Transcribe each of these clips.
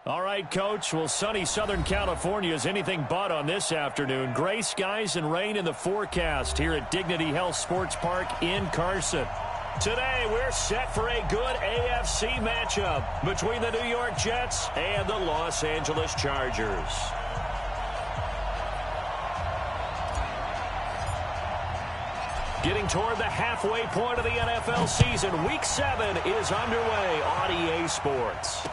All right, Coach. Well, sunny Southern California is anything but on this afternoon. Gray skies and rain in the forecast here at Dignity Health Sports Park in Carson. Today, we're set for a good AFC matchup between the New York Jets and the Los Angeles Chargers. Getting toward the halfway point of the NFL season, Week 7 is underway on EA Sports.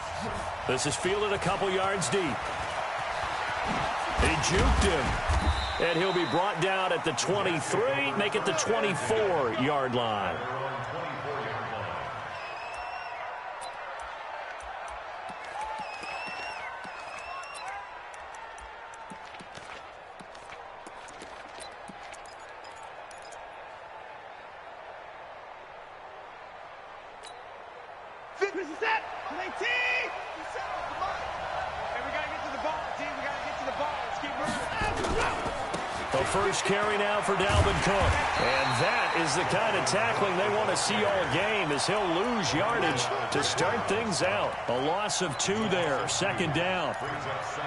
This is fielded a couple yards deep. He juked him, and he'll be brought down at the 23, make it the 24-yard line. First carry now for Dalvin Cook. And that is the kind of tackling they want to see all game, as he'll lose yardage to start things out. A loss of 2 there, second down.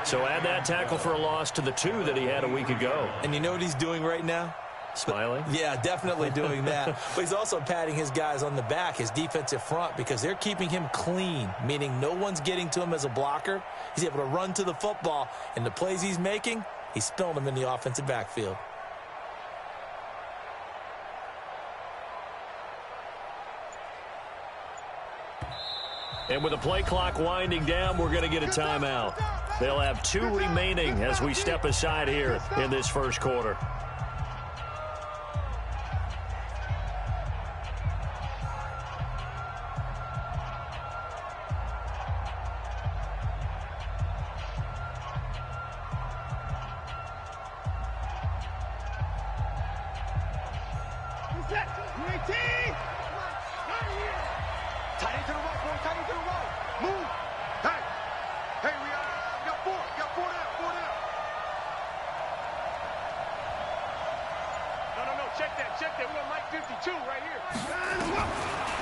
So add that tackle for a loss to the 2 that he had a week ago. And you know what he's doing right now? Smiling? Yeah, definitely doing that. But he's also patting his guys on the back, his defensive front, because they're keeping him clean, meaning no one's getting to him as a blocker. He's able to run to the football, and the plays he's making, he's spilling them in the offensive backfield. And with the play clock winding down, we're going to get a timeout. They'll have 2 remaining as we step aside here in this first quarter.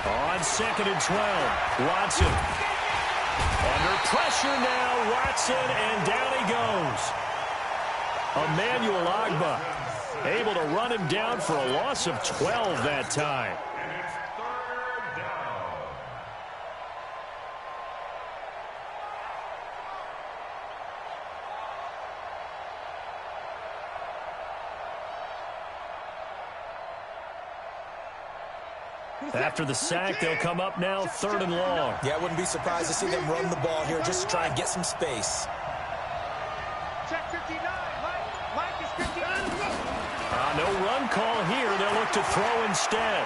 On 2nd and 12, Watson. Under pressure now, Watson, and down he goes. Emmanuel Ogbah able to run him down for a loss of 12 that time. After the sack, they'll come up now 3rd and long. Yeah, I wouldn't be surprised to see them run the ball here just to try and get some space. Check 59. Mike is 59. No run call here. They'll look to throw instead.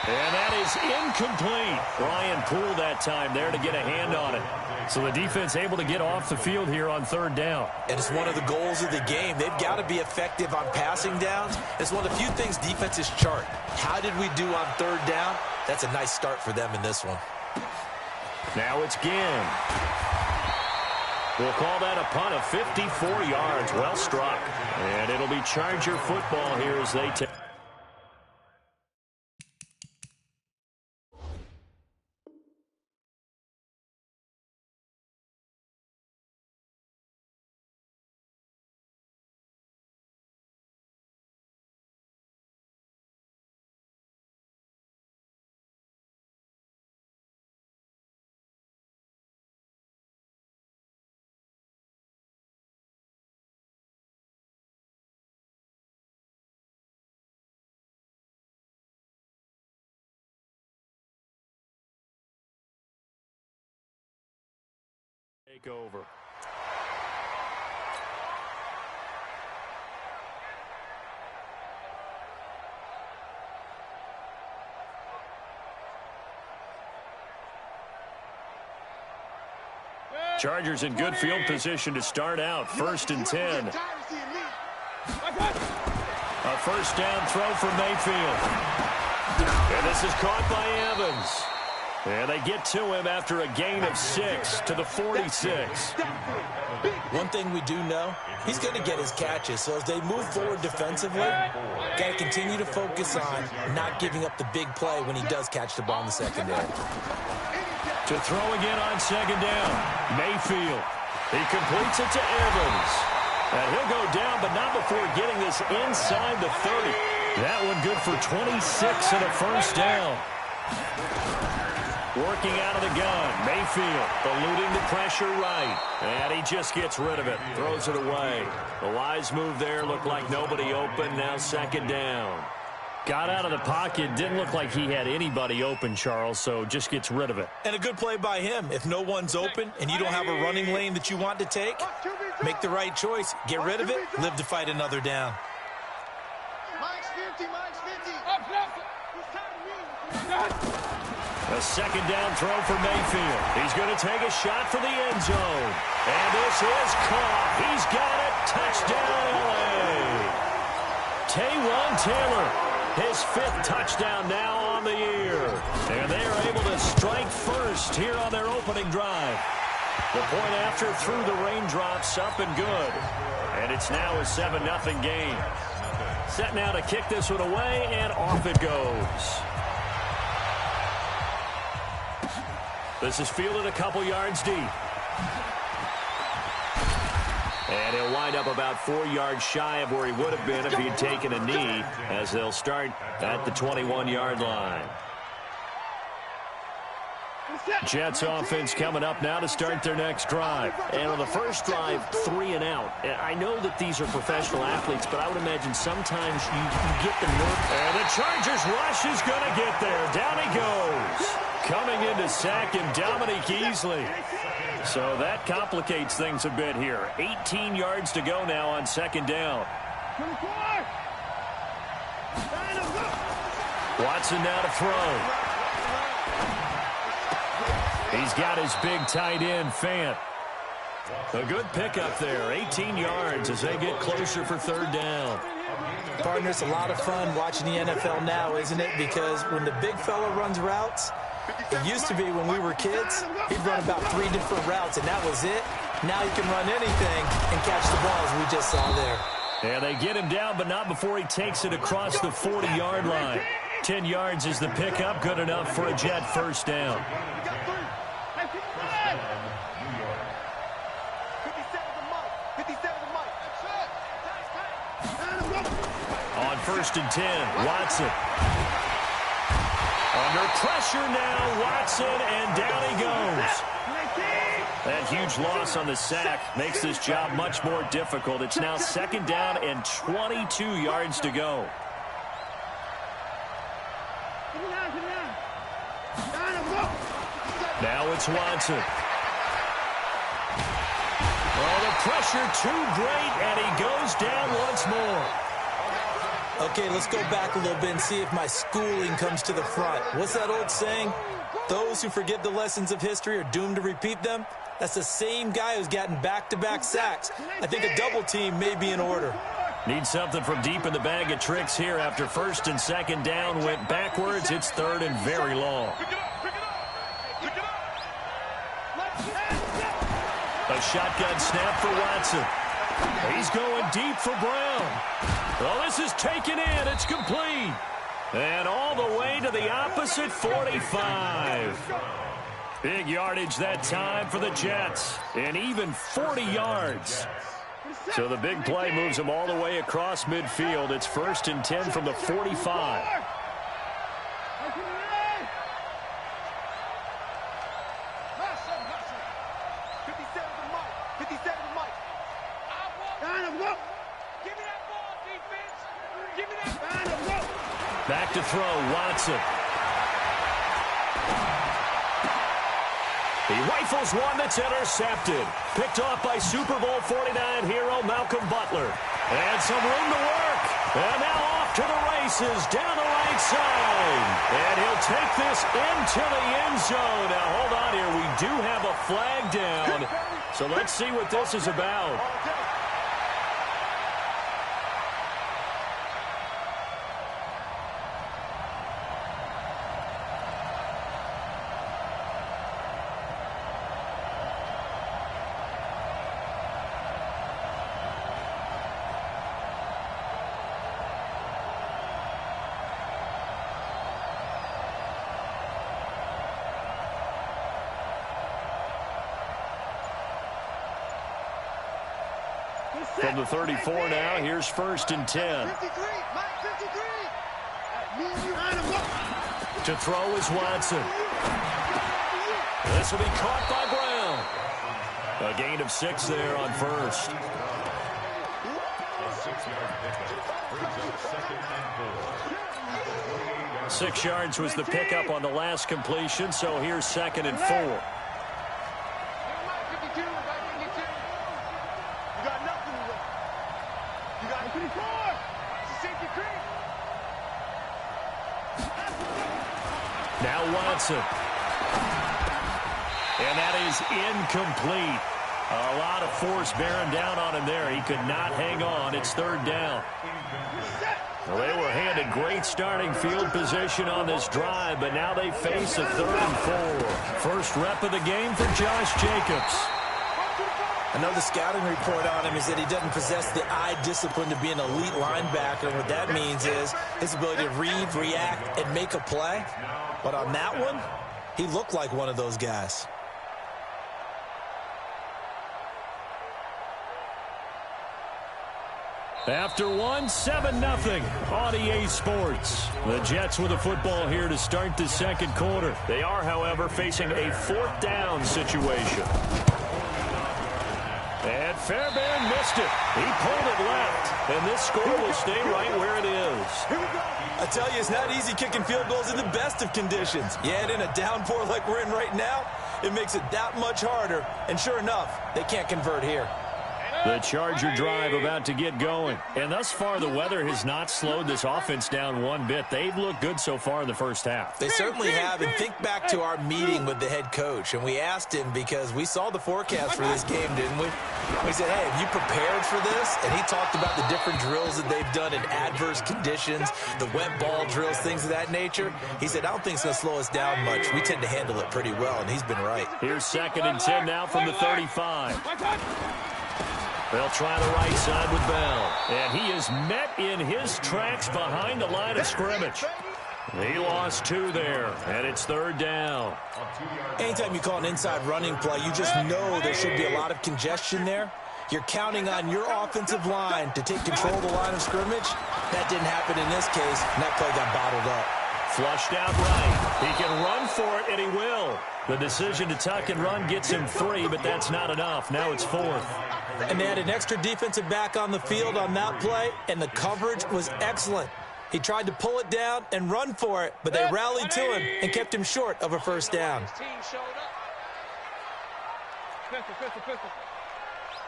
And that is incomplete. Ryan Poole that time there to get a hand on it. So the defense able to get off the field here on 3rd down. And it's one of the goals of the game. They've got to be effective on passing downs. It's one of the few things defenses chart. How did we do on 3rd down? That's a nice start for them in this one. Now it's Ginn. We'll call that a punt of 54 yards. Well struck. And it'll be Charger football here as they take. Take over. Chargers in good field position to start out. 1st and 10. A first down throw for Mayfield. And this is caught by Evans. And they get to him after a gain of 6 to the 46. One thing we do know, he's going to get his catches. So as they move forward defensively, Got to continue to focus on not giving up the big play when he does catch the ball in the secondary. To throw again on second down. Mayfield. He completes it to Evans. And he'll go down, but not before getting this inside the 30. That one good for 26 and a first down. Working out of the gun. Mayfield eluding the pressure right. And he just gets rid of it. Throws it away. The wise move there. Looked like nobody open. Now second down. Got out of the pocket. Didn't look like he had anybody open, Charles, so just gets rid of it. And a good play by him. If no one's open and you don't have a running lane that you want to take, make the right choice. Get rid of it. Live to fight another down. A second down throw for Mayfield. He's going to take a shot for the end zone. And this is caught. He's got it. Touchdown, L.A. Taywan Taylor. His 5th touchdown now on the year. And they are able to strike first here on their opening drive. The point after through the raindrops, up and good. And it's now a 7-0 game. Set now to kick this one away, and off it goes. This is fielded a couple yards deep. And he'll wind up about 4 yards shy of where he would have been if he had taken a knee, as they'll start at the 21-yard line. Jets offense coming up now to start their next drive. And on the first drive, 3 and out. I know that these are professional athletes, but I would imagine sometimes you get the nerve. And the Chargers rush is going to get there. Down he goes. Coming in to sack him, Dominique Easley. So that complicates things a bit here. 18 yards to go now on second down. Watson now to throw. He's got his big tight end, Fant. A good pickup there, 18 yards as they get closer for third down. Partner, it's a lot of fun watching the NFL now, isn't it? Because when the big fella runs routes, it used to be when we were kids, he'd run about 3 different routes, and that was it. Now he can run anything and catch the ball, as we just saw there. And they get him down, but not before he takes it across the 40-yard line. 10 yards is the pickup, good enough for a Jet first down. On 1st and 10, Watson. Under pressure now, Watson, and down he goes. That huge loss on the sack makes this job much more difficult. It's now second down and 22 yards to go. Now it's Watson. Oh, the pressure too great, and he goes down once more. Okay, let's go back a little bit and see if my schooling comes to the front. What's that old saying? Those who forget the lessons of history are doomed to repeat them. That's the same guy who's gotten back-to-back sacks. I think a double team may be in order. Need something from deep in the bag of tricks here after first and second down went backwards. It's third and very long. A shotgun snap for Watson. He's going deep for Brown. Well, this is taken in. It's complete. And all the way to the opposite 45. Big yardage that time for the Jets. And even 40 yards. So the big play moves them all the way across midfield. It's 1st and 10 from the 45. Back to throw, Watson. He rifles one that's intercepted. Picked off by Super Bowl 49 hero Malcolm Butler. And some room to work. And now off to the races down the right side. And he'll take this into the end zone. Now hold on here. We do have a flag down. So let's see what this is about. From the 34 now, here's 1st and 10. 53, Mike, 53. To throw is Watson. This will be caught by Brown. A gain of 6 there on 1st. 6 yards was the pickup on the last completion, so here's 2nd and 4. You got nothing to work. You got 54. It's a safety creep. Now Watson. And that is incomplete. A lot of force bearing down on him there. He could not hang on. It's 3rd down. Well, they were handed great starting field position on this drive, but now they face a 3rd and 4. First rep of the game for Josh Jacobs. I know the scouting report on him is that he doesn't possess the eye discipline to be an elite linebacker. And what that means is his ability to read, react, and make a play. But on that one, he looked like one of those guys. After 1, 7-0 on EA Sports. The Jets with the football here to start the 2nd quarter. They are, however, facing a 4th down situation. And Fairbairn missed it. He pulled it left. And this score will stay right where it is. I tell you, it's not easy kicking field goals in the best of conditions. Yet in a downpour like we're in right now, it makes it that much harder. And sure enough, they can't convert here. The Charger drive about to get going. And thus far, the weather has not slowed this offense down one bit. They've looked good so far in the first half. They certainly have. And think back to our meeting with the head coach. And we asked him because we saw the forecast for this game, didn't we? We said, hey, have you prepared for this? And he talked about the different drills that they've done in adverse conditions, the wet ball drills, things of that nature. He said, I don't think it's going to slow us down much. We tend to handle it pretty well, and he's been right. Here's 2nd and 10 now from the 35. They'll try the right side with Bell. And he is met in his tracks behind the line of scrimmage. He lost 2 there, and it's 3rd down. Anytime you call an inside running play, you just know there should be a lot of congestion there. You're counting on your offensive line to take control of the line of scrimmage. That didn't happen in this case, and that play got bottled up. Flushed out right. He can run for it, and he will. The decision to tuck and run gets him 3, but that's not enough. Now it's 4th. And they had an extra defensive back on the field on that play, and the coverage was excellent. He tried to pull it down and run for it, but they rallied to him and kept him short of a 1st down.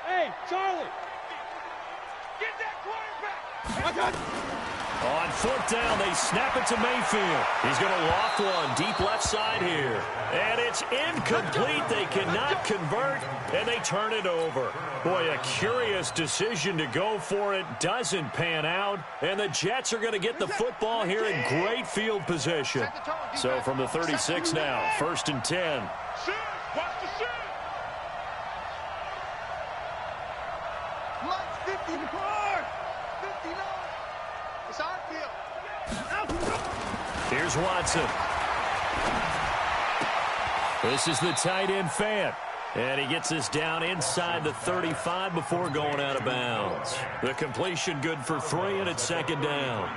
Hey, Charlie! Get that quarterback! On 4th down, they snap it to Mayfield. He's going to loft one deep left side here. And it's incomplete. They cannot convert, and they turn it over. Boy, a curious decision to go for it. Doesn't pan out, and the Jets are going to get the football here in great field position. So from the 36 now, 1st and 10. Shoot! Watch the shoot! Mike, 54! 59! It's our field. Here's Watson. This is the tight end Fant. And he gets this down inside the 35 before going out of bounds. The completion good for 3, and it's 2nd down.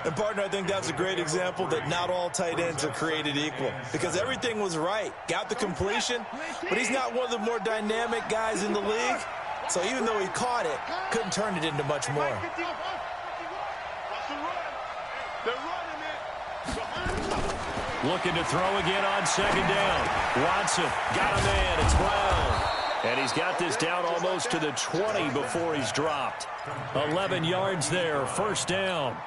And, partner, I think that's a great example that not all tight ends are created equal. Because everything was right. Got the completion, but he's not one of the more dynamic guys in the league. So even though he caught it, couldn't turn it into much more. Looking to throw again on 2nd down. Watson got a man. It's Brown. And he's got this down almost to the 20 before he's dropped. 11 yards there, 1st down.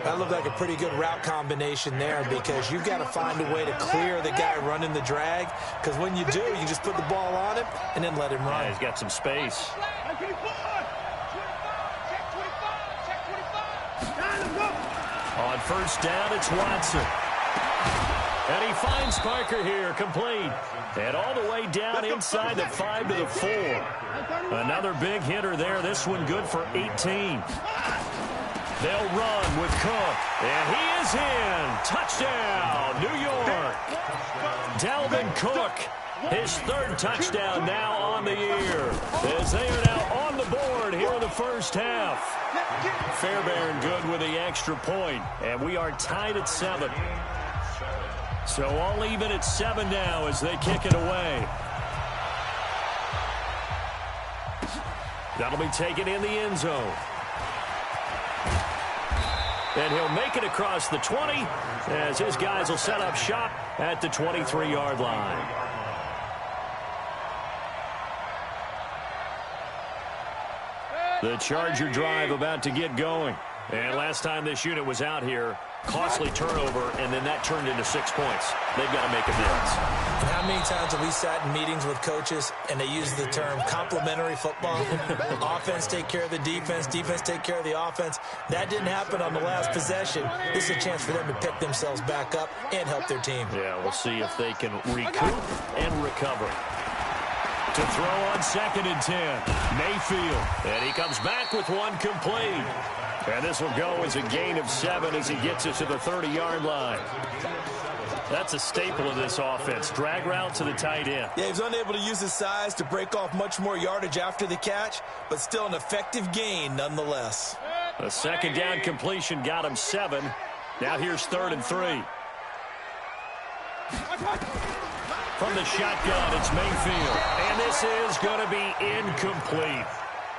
That looked like a pretty good route combination there because you've got to find a way to clear the guy running the drag. Because when you do, you just put the ball on him and then let him run. Yeah, he's got some space. On 1st down, it's Watson. And he finds Parker here, complete. And all the way down inside the 5 to the 4. Another big hitter there. This one good for 18. They'll run with Cook. And he is in. Touchdown, New York. Dalvin Cook His third touchdown now on the year, as they are now on the board here in the first half. Fairbairn good with the extra point, and we are tied at 7. So all even at 7 now as they kick it away. That'll be taken in the end zone. And he'll make it across the 20 as his guys will set up shop at the 23-yard line. The Charger drive about to get going. And last time this unit was out here, costly turnover, and then that turned into 6 points. They've got to make a difference. And how many times have we sat in meetings with coaches and they use the term complementary football? Offense take care of the defense, defense take care of the offense. That didn't happen on the last possession. This is a chance for them to pick themselves back up and help their team. Yeah, we'll see if they can recoup and recover. To throw on 2nd and 10, Mayfield. And he comes back with one complete. And this will go as a gain of 7 as he gets it to the 30-yard line. That's a staple of this offense. Drag route to the tight end. Yeah, he was unable to use his size to break off much more yardage after the catch, but still an effective gain nonetheless. A 2nd down completion got him 7. Now here's 3rd and 3. From the shotgun, it's Mayfield. And this is going to be incomplete.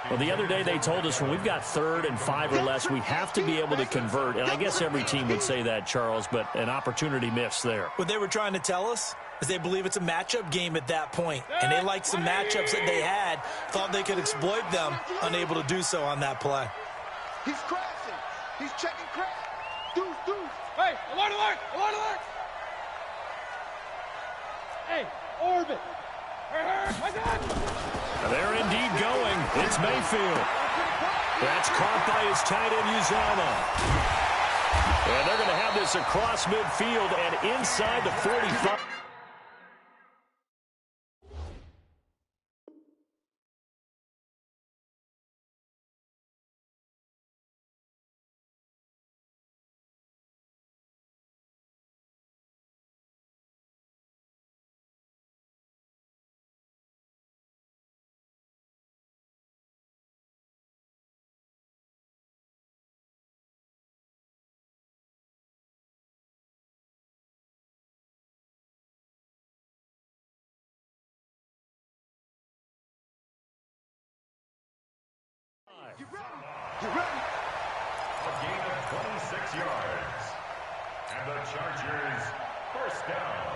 Well, the other day they told us when we've got 3rd and 5 or less, we have to be able to convert. And I guess every team would say that, Charles, but an opportunity missed there. What they were trying to tell us is they believe it's a matchup game at that point. And they liked some matchups that they had, thought they could exploit them, unable to do so on that play. He's crashing. He's checking crash. Deuce, deuce. Hey, alert, alert, alert, alert. Hey, orbit. They're indeed going. It's Mayfield. That's caught by his tight end, Uzama. And they're going to have this across midfield and inside the 45. Get ready. Get ready. A gain of 26 yards. And the Chargers, first down.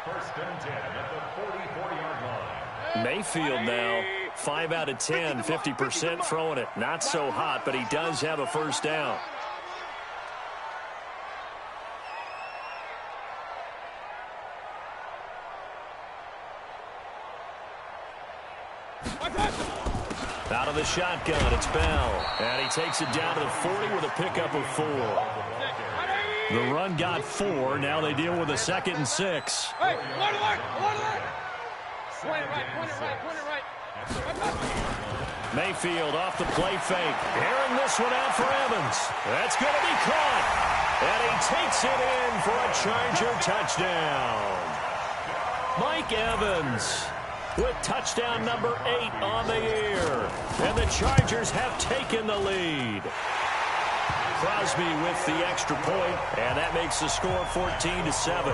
1st and 10 at the 44-yard line. Mayfield now, 5 out of 10, 50% throwing it. Not so hot, but he does have a 1st down. Out of the shotgun, it's Bell. And he takes it down to the 40 with a pickup of 4. The run got 4. Now they deal with a 2nd and 6. Hey, alert, alert, alert, alert. Point it right, point it right, point it right. Mayfield off the play fake. Airing this one out for Evans. That's going to be caught. And he takes it in for a Charger touchdown. Mike Evans with touchdown number 8 on the year. And the Chargers have taken the lead. Crosby with the extra point, and that makes the score 14-7.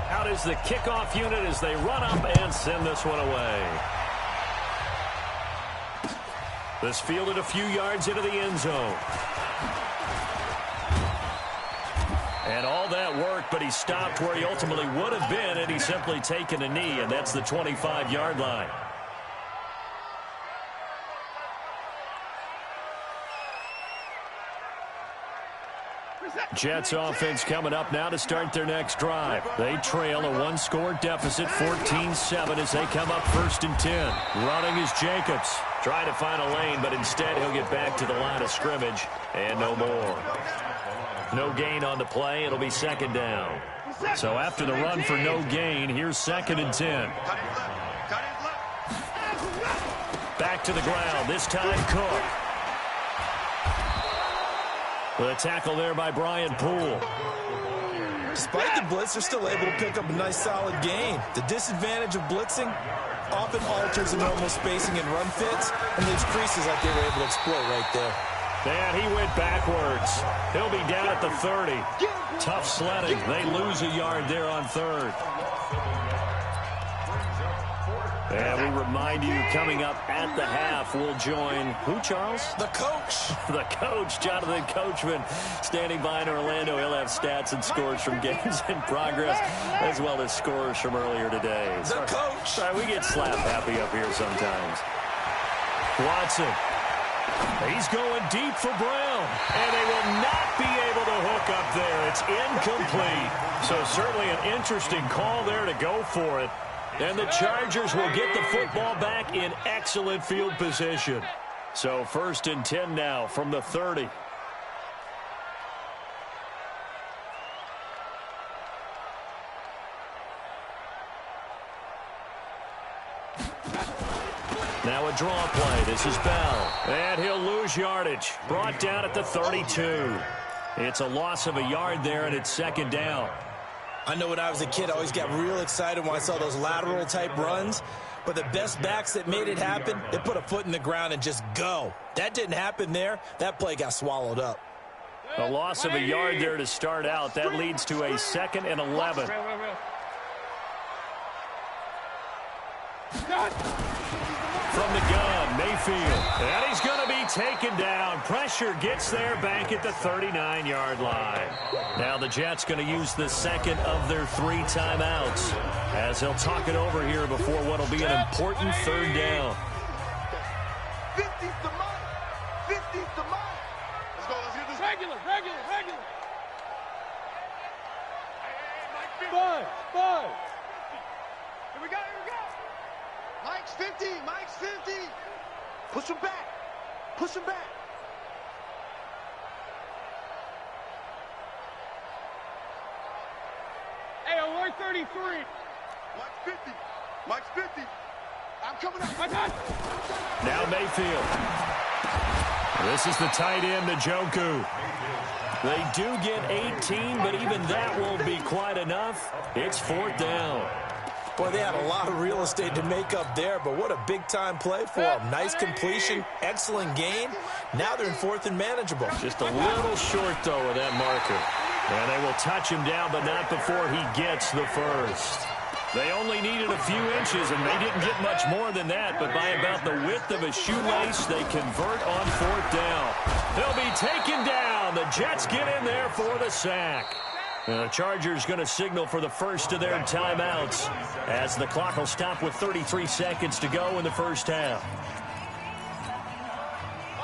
Out is the kickoff unit as they run up and send this one away. This fielded a few yards into the end zone. And all that work, but he stopped where he ultimately would have been had he simply taken a knee, and that's the 25-yard line. Jets offense coming up now to start their next drive. They trail a 1-score deficit, 14-7 as they come up 1st and 10. Running is Jacobs. Trying to find a lane, but instead he'll get back to the line of scrimmage and no more. No gain on the play. It'll be 2nd down. So after the run for no gain, here's 2nd and 10. Back to the ground. This time Cook. The tackle there by Brian Poole. Despite the blitz, they're still able to pick up a nice, solid gain. The disadvantage of blitzing often alters the normal spacing and run fits, and leaves creases like they were able to exploit right there. And he went backwards. He'll be down at the 30. Tough sledding. They lose a yard there on third. And we remind you, coming up at the half, we'll join who, Charles? The coach. The coach, Jonathan Coachman, standing by in Orlando. He'll have stats and scores from games in progress, as well as scores from earlier today. The coach. Sorry, we get slap happy up here sometimes. Watson. He's going deep for Brown, and they will not be able to hook up there. It's incomplete. So certainly an interesting call there to go for it. And the Chargers will get the football back in excellent field position. So 1st and 10 now from the 30. Now a draw play. This is Bell. And he'll lose yardage. Brought down at the 32. It's a loss of a yard there, and it's 2nd down. I know when I was a kid, I always got real excited when I saw those lateral-type runs. But the best backs that made it happen, they put a foot in the ground and just go. That didn't happen there. That play got swallowed up. A loss of a yard there to start out. That leads to a 2nd and 11. From the gun, Mayfield. And he's going to be taken down. Pressure gets there back at the 39-yard line. Now the Jets going to use the 2nd of their 3 timeouts as they'll talk it over here before what will be an important 3rd down. 50's the mark. 50's the mark. Let's go. Let's get this. Regular. Five. Here we go. Mike's 50. Push him back. Hey, alert 33. Mike's 50. I'm coming up. Now Mayfield. This is the tight end, Njoku. They do get 18, but even that won't be quite enough. It's 4th down. Boy, they had a lot of real estate to make up there, but what a big-time play for them. Nice completion, excellent gain. Now they're in 4th and manageable. Just a little short, though, of that marker. And they will touch him down, but not before he gets the 1st. They only needed a few inches, and they didn't get much more than that, but by about the width of a shoelace, they convert on 4th down. They'll be taken down. The Jets get in there for the sack. And the Chargers going to signal for the first of their timeouts as the clock will stop with 33 seconds to go in the 1st half.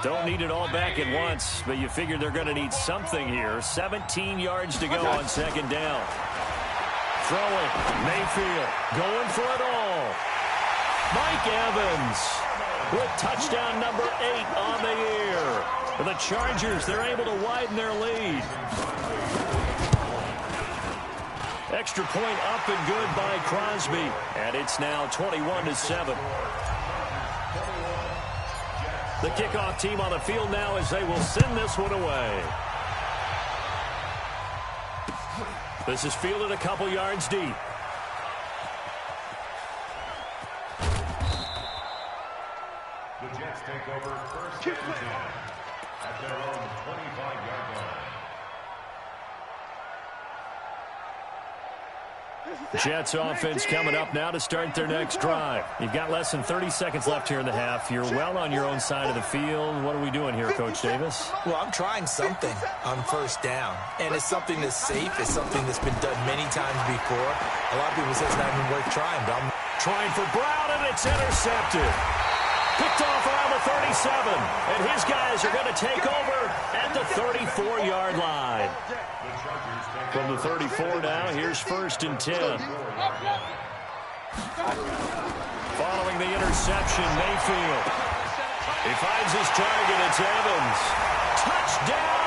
Don't need it all back at once, but you figure they're going to need something here. 17 yards to go on 2nd down. Throwing, Mayfield going for it all. Mike Evans with touchdown number 8 on the year. For the Chargers, they're able to widen their lead. Extra point up and good by Crosby. And it's now 21-7. The kickoff team on the field now as they will send this one away. This is fielded a couple yards deep. The Jets take over 1st and 10 at their own 25-yard line. Jets offense coming up now to start their next drive. You've got less than 30 seconds left here in the half. You're well on your own side of the field. What are we doing here, Coach Davis? Well, I'm trying something on 1st down, and it's something that's safe. It's something that's been done many times before. A lot of people say it's not even worth trying, but I'm trying for Brown, and it's intercepted. Picked off around the 37, and his guys are going to take over at the 34-yard line. From the 34 now, here's 1st and 10. Following the interception, Mayfield. He finds his target. It's Evans. Touchdown!